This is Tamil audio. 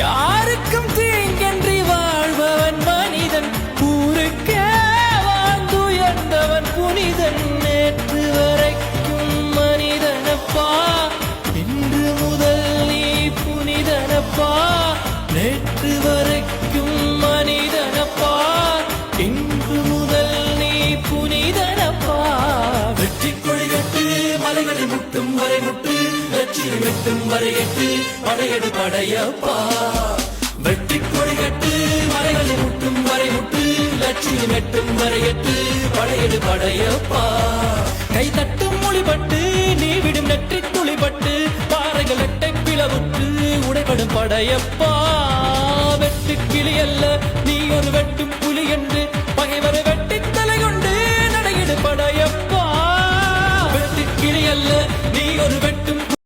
யாருக்கும் தீங்கன்றி வாழ்பவன் மனிதன், ஊருக்கே வாழ்ந்துயர்ந்தவன் புனிதன். நேற்று வரைக்கும் மனிதனப்பா, இன்று முதல் நீ புனிதனப்பா. நேற்று வரைக்கும் மனிதனப்பா, இன்று முதல் நீ புனிதனப்பா. வெற்றி கொடிகட்டு மலைகளை முட்டும் வரை முட்டு, லட்சியம் எட்டும் வரை எட்டு, படையெடு படையப்பா. வெற்றி கொடிகட்டு மலைகளை முட்டும் வரை முட்டு, லட்சியம் எட்டும் வரை எட்டு, படையெடு படையப்பா. கை தட்டும் மொழிபட்டு நீ விடும் நெற்றி துளிபட்டு, பாறைகள் எட்டை பிளவுற்று உடைபடும் படையப்பா. வெட்டு கிளி அல்ல நீ ஒரு வெட்டும் புலி என்று, பகைவரை வெட்டி தலை கொண்டு நடையிடு படையப்பா. வெட்டு கிளி அல்ல நீ ஒரு